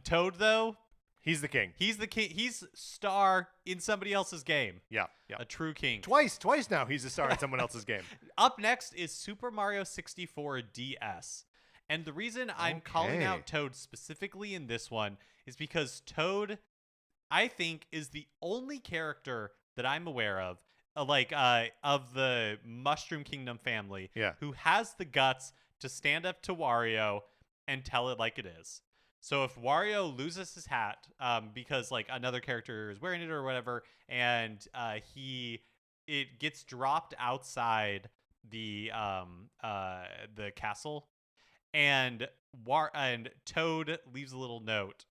Toad though. He's the king. He's the king. He's star in somebody else's game. Yeah. A true king. Twice now he's a star in someone else's game. Up next is Super Mario 64 DS. And the reason I'm calling out Toad specifically in this one is because Toad, I think, is the only character that I'm aware of the Mushroom Kingdom family who has the guts to stand up to Wario and tell it like it is. So if Wario loses his hat because like another character is wearing it or whatever, and it gets dropped outside the castle, and Toad leaves a little note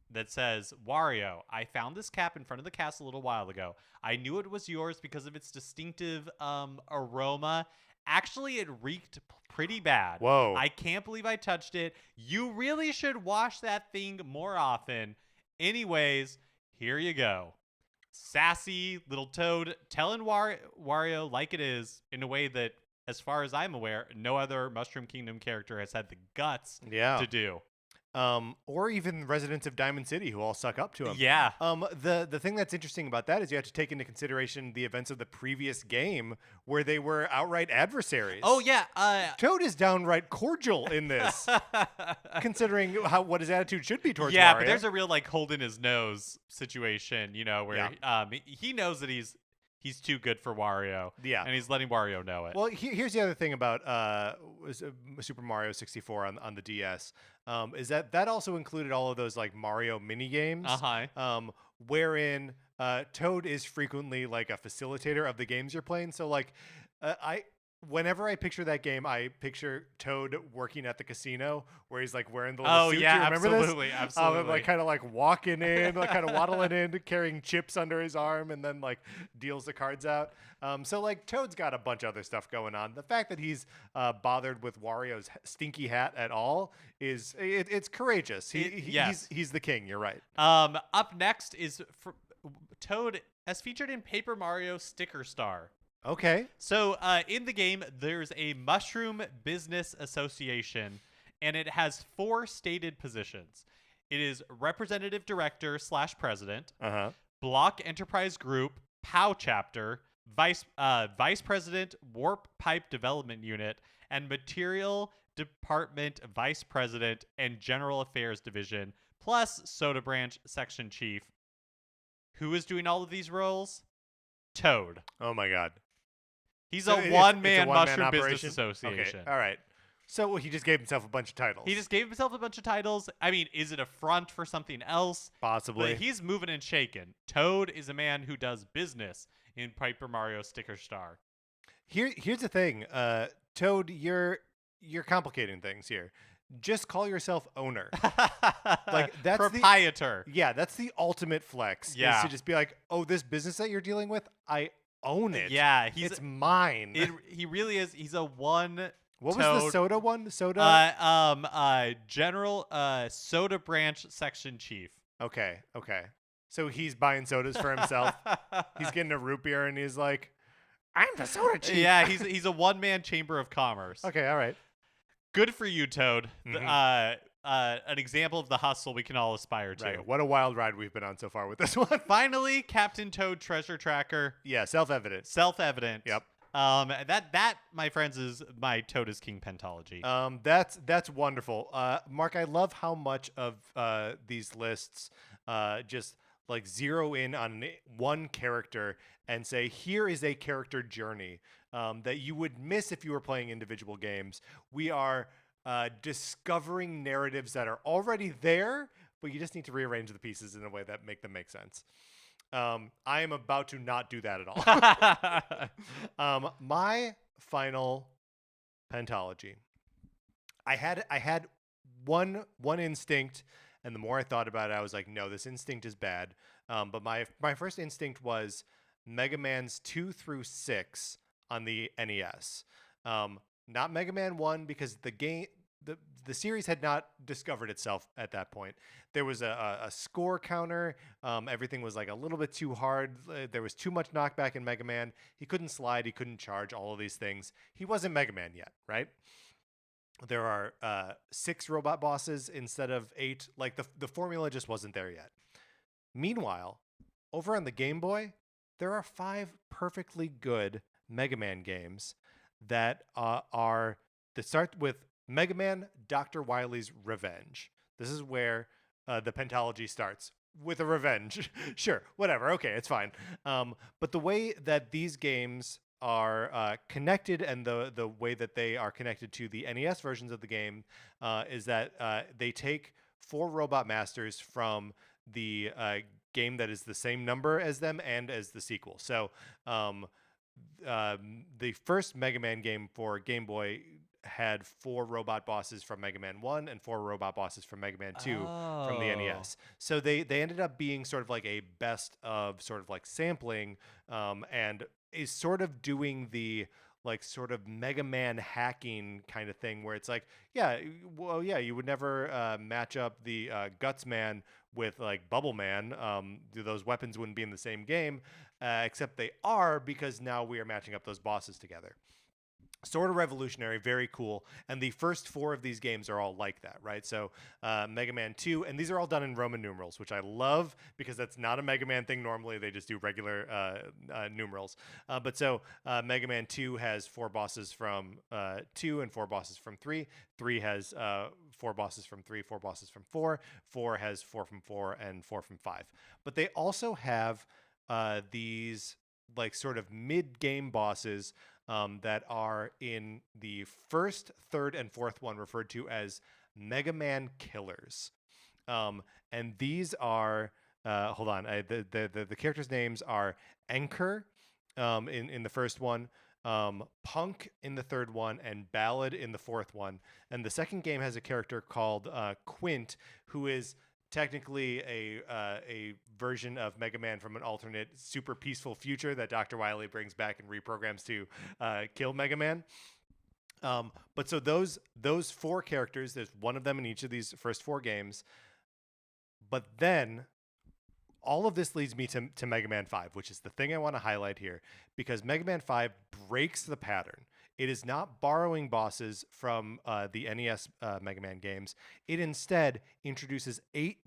that says, "Wario, I found this cap in front of the castle a little while ago. I knew it was yours because of its distinctive aroma. Actually, it reeked pretty bad. Whoa. I can't believe I touched it. You really should wash that thing more often. Anyways, here you go." Sassy little Toad telling Wario like it is in a way that, as far as I'm aware, no other Mushroom Kingdom character has had the guts to do. Or even residents of Diamond City who all suck up to him. Yeah. The thing that's interesting about that is you have to take into consideration the events of the previous game where they were outright adversaries. Oh yeah. Toad is downright cordial in this, considering what his attitude should be towards Mario. Wario. But there's a real like holding his nose situation, you know, where he knows that he's too good for Wario. Yeah. And he's letting Wario know it. Well, here's the other thing about Super Mario 64 on the DS, is that also included all of those like Mario mini games, wherein Toad is frequently like a facilitator of the games you're playing. So like, I whenever I picture that game, I picture Toad working at the casino where he's like wearing the little suit. Do you remember absolutely, this? absolutely. Like kind of like walking in, like kind of waddling in, carrying chips under his arm, and then like deals the cards out. So like Toad's got a bunch of other stuff going on. The fact that he's bothered with Wario's stinky hat at all is it's courageous. He's the king. You're right. Up next is Toad as featured in Paper Mario Sticker Star. Okay. So in the game, there's a Mushroom Business Association, and it has 4 stated positions. It is Representative Director / President, Block Enterprise Group, POW Chapter, Vice President, Warp Pipe Development Unit, and Material Department Vice President and General Affairs Division, plus Soda Branch Section Chief. Who is doing all of these roles? Toad. Oh my God. He's a one-man Mushroom operation? Business Association. Okay. All right. So he just gave himself a bunch of titles. He just gave himself a bunch of titles. I mean, is it a front for something else? Possibly. But he's moving and shaking. Toad is a man who does business in Paper Mario Sticker Star. Here's the thing, Toad, you're complicating things here. Just call yourself owner. Like that's proprietor. That's the ultimate flex. Yeah. Is to just be like, oh, this business that you're dealing with, I own it. Yeah, it's mine. He really is. He's a one. What Toad, was the soda one? Soda. General Soda Branch Section Chief. Okay. So he's buying sodas for himself. He's getting a root beer and he's like, I'm the soda chief. Yeah, he's a one-man chamber of commerce. Okay, all right. Good for you, Toad. Mm-hmm. An example of the hustle we can all aspire to. Right. What a wild ride we've been on so far with this one. Finally, Captain Toad Treasure Tracker. Yeah, self-evident. Self-evident. Yep. That my friends is my Toad is King pentalogy. That's wonderful. Mark, I love how much of these lists just like zero in on one character and say, here is a character journey that you would miss if you were playing individual games. We are discovering narratives that are already there, but you just need to rearrange the pieces in a way that make them make sense. I am about to not do that at all. My final pentalogy. I had one instinct, and the more I thought about it, I was like, no, this instinct is bad. But my first instinct was Mega Man's 2 through 6 on the NES. Not Mega Man 1 because the series had not discovered itself at that point. There was a score counter. Everything was like a little bit too hard. There was too much knockback in Mega Man. He couldn't slide. He couldn't charge. All of these things. He wasn't Mega Man yet, right? There are 6 robot bosses instead of 8. Like the formula just wasn't there yet. Meanwhile, over on the Game Boy, there are 5 perfectly good Mega Man games that start with Mega Man Dr. Wily's Revenge. This is where the pentalogy starts with a revenge. Sure, whatever. Okay, it's fine. But the way that these games are connected and the way that they are connected to the NES versions of the game is that they take 4 Robot Masters from the game that is the same number as them and as the sequel. So the first Mega Man game for Game Boy had 4 robot bosses from Mega Man 1 and 4 robot bosses from Mega Man 2 from the NES. So they ended up being sort of like a best of sort of like sampling and is sort of doing the like sort of Mega Man hacking kind of thing where it's like, you would never match up the Guts Man with like Bubble Man. Those weapons wouldn't be in the same game, except they are because now we are matching up those bosses together. Sort of revolutionary, very cool. And the first 4 of these games are all like that, right? So Mega Man 2, and these are all done in Roman numerals, which I love because that's not a Mega Man thing. Normally they just do regular numerals. But so Mega Man 2 has 4 bosses from 2 and 4 bosses from 3. 3 has 4 bosses from 3, 4 bosses from 4. 4 has 4 from 4 and 4 from 5. But they also have these like sort of mid-game bosses that are in the first, third, and fourth one, referred to as Mega Man killers. And these are hold on, the characters' names are Anchor in the first one, Punk in the third one, and Ballad in the fourth one. And the second game has a character called Quint, who is technically a version of Mega Man from an alternate super peaceful future that Dr. Wily brings back and reprograms to kill Mega Man. But so those four characters, there's one of them in each of these first four games. But then all of this leads me to Mega Man 5, which is the thing I want to highlight here, because Mega Man 5 breaks the pattern. It is not borrowing bosses from the NES Mega Man games. It instead introduces 8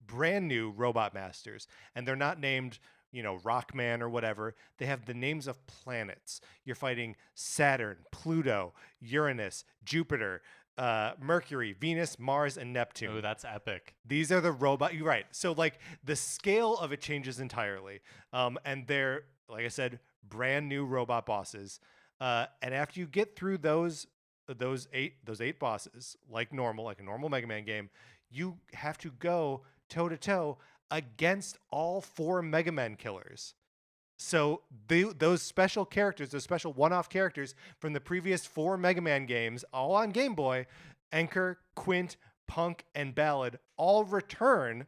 brand new robot masters, and they're not named, Rockman or whatever. They have the names of planets. You're fighting Saturn, Pluto, Uranus, Jupiter, Mercury, Venus, Mars, and Neptune. Oh, that's epic. These are the robot. You're right. So like the scale of it changes entirely. And they're, like I said, brand new robot bosses. And after you get through those eight bosses, like a normal Mega Man game, you have to go toe to toe against all 4 Mega Man killers. So those special characters, those special one-off characters from the previous 4 Mega Man games, all on Game Boy, Anchor, Quint, Punk, and Ballad, all return.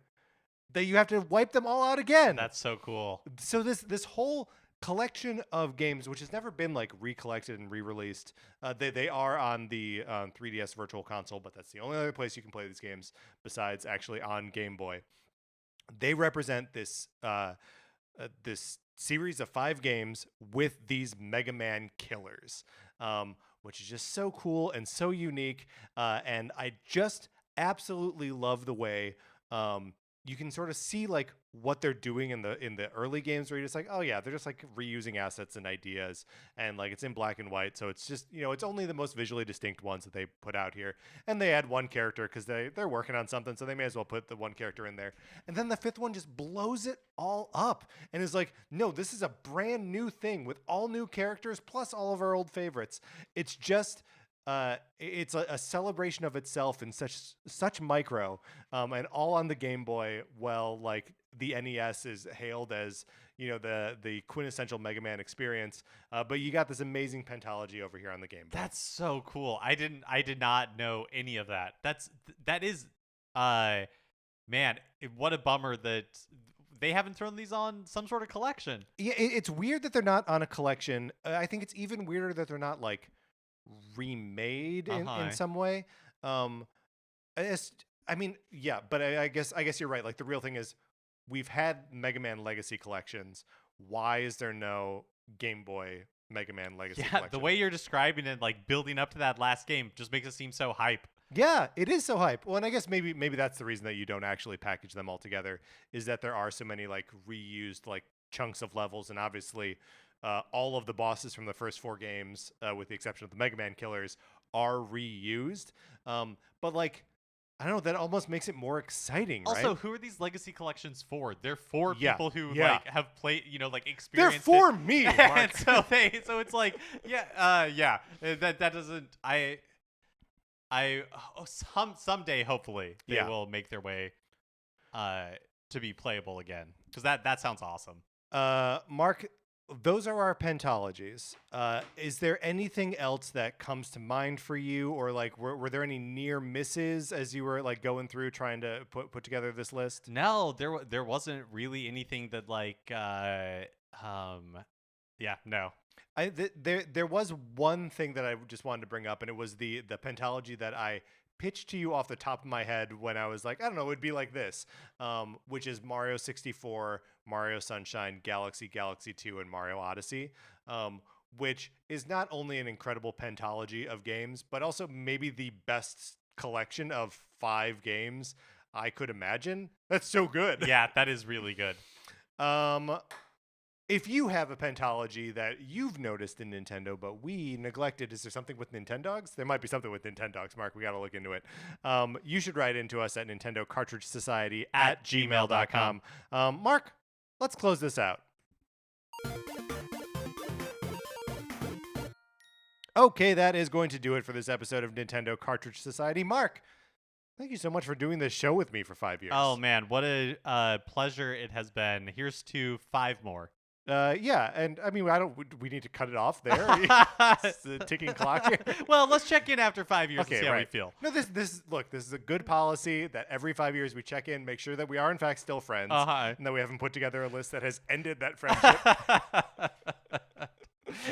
That you have to wipe them all out again. That's so cool. So this whole collection of games, which has never been like recollected and re-released, they are on the 3DS Virtual Console, but that's the only other place you can play these games besides actually on Game Boy. They represent this this series of 5 games with these Mega Man killers, which is just so cool and so unique. And I just absolutely love the way you can sort of see like what they're doing in the early games, where you're just like, oh yeah, they're just like reusing assets and ideas, and like it's in black and white, so it's just, it's only the most visually distinct ones that they put out here, and they add one character because they're working on something, so they may as well put the one character in there. And then the 5th one just blows it all up and is like, no, this is a brand new thing with all new characters plus all of our old favorites. It's just it's a celebration of itself in such micro, and all on the Game Boy. Well, like the NES is hailed as the quintessential Mega Man experience, but you got this amazing Pentalogy over here on the Game Boy. That's so cool. I did not know any of that. That is, man, what a bummer that they haven't thrown these on some sort of collection. Yeah, it's weird that they're not on a collection. I think it's even weirder that they're not like remade in some way. I mean, yeah, but I guess you're right. Like the real thing is, we've had Mega Man Legacy collections. Why is there no Game Boy Mega Man Legacy collection? The way you're describing it, like building up to that last game, just makes it seem so hype. Yeah, it is so hype. Well, and I guess maybe that's the reason that you don't actually package them all together, is that there are so many like reused like chunks of levels, and obviously all of the bosses from the first 4 games, with the exception of the Mega Man killers, are reused. But like, I don't know, that almost makes it more exciting, right? Also, who are these legacy collections for? They're for people who like have played, like experienced. They're for me, Mark. And so it's like, that doesn't. Someday hopefully they will make their way to be playable again, because that sounds awesome. Mark, those are our Pentalogies. Is there anything else that comes to mind for you, or like were there any near misses as you were like going through trying to put together this list? No, there wasn't really anything that like no. There was one thing that I just wanted to bring up, and it was the Pentalogy that I pitched to you off the top of my head when I was like, I don't know, it would be like this, which is Mario 64, Mario Sunshine, Galaxy 2, and Mario Odyssey, which is not only an incredible Pentalogy of games, but also maybe the best collection of 5 games I could imagine. That's so good. Yeah, that is really good. If you have a Pentalogy that you've noticed in Nintendo, but we neglected, is there something with Nintendogs? There might be something with Nintendogs, Mark. We got to look into it. You should write into us at Nintendo Cartridge Society at gmail.com. Mark, let's close this out. Okay, that is going to do it for this episode of Nintendo Cartridge Society. Mark, thank you so much for doing this show with me for 5 years. Oh man, what a pleasure it has been. Here's to 5 more. Yeah, and I mean, we need to cut it off there. It's the ticking clock here. Well, let's check in after 5 years Okay, and see how we right. feel. No, this is a good policy that every 5 years we check in, make sure that we are in fact still friends, Uh-huh. and that we haven't put together a list that has ended that friendship.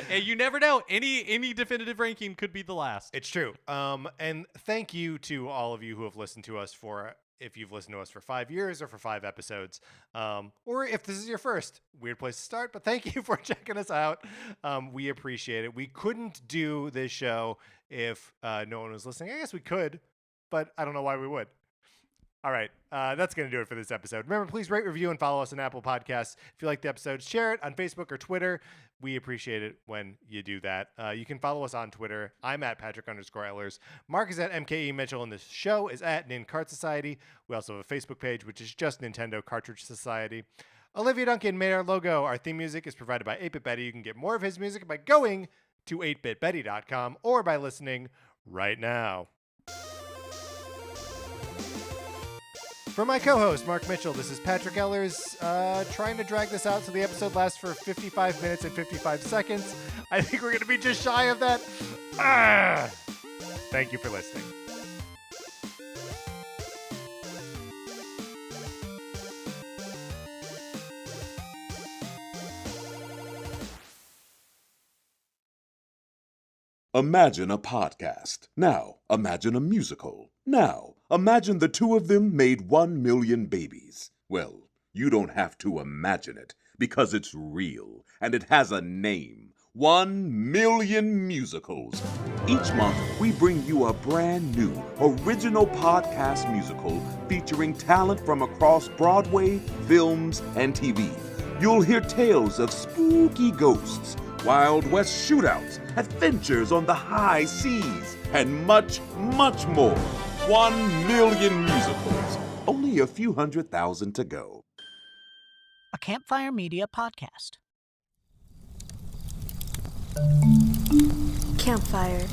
And you never know. Any definitive ranking could be the last. It's true. And thank you to all of you who have listened to us if you've listened to us for 5 years or for 5 episodes, or if this is your first. Weird place to start, but thank you for checking us out. We appreciate it. We couldn't do this show if no one was listening. I guess we could, but I don't know why we would. All right, that's going to do it for this episode. Remember, please rate, review, and follow us on Apple Podcasts. If you like the episode, share it on Facebook or Twitter. We appreciate it when you do that. You can follow us on Twitter. I'm at Patrick_Ellers. Mark is at MKE Mitchell, and this show is at Nin Cart Society. We also have a Facebook page, which is just Nintendo Cartridge Society. Olivia Duncan made our logo. Our theme music is provided by 8-Bit Betty. You can get more of his music by going to 8bitbetty.com or by listening right now. For my co-host, Mark Mitchell, this is Patrick Ellers, trying to drag this out so the episode lasts for 55 minutes and 55 seconds. I think we're going to be just shy of that. Thank you for listening. Imagine a podcast. Now, imagine a musical. Now, imagine the two of them made 1 million babies. Well, you don't have to imagine it, because it's real, and it has a name. 1 million musicals. Each month, we bring you a brand new, original podcast musical featuring talent from across Broadway, films, and TV. You'll hear tales of spooky ghosts, Wild West shootouts, adventures on the high seas, and much, much more. 1 million musicals. Only a few 100,000 to go. A Campfire Media podcast. Campfire.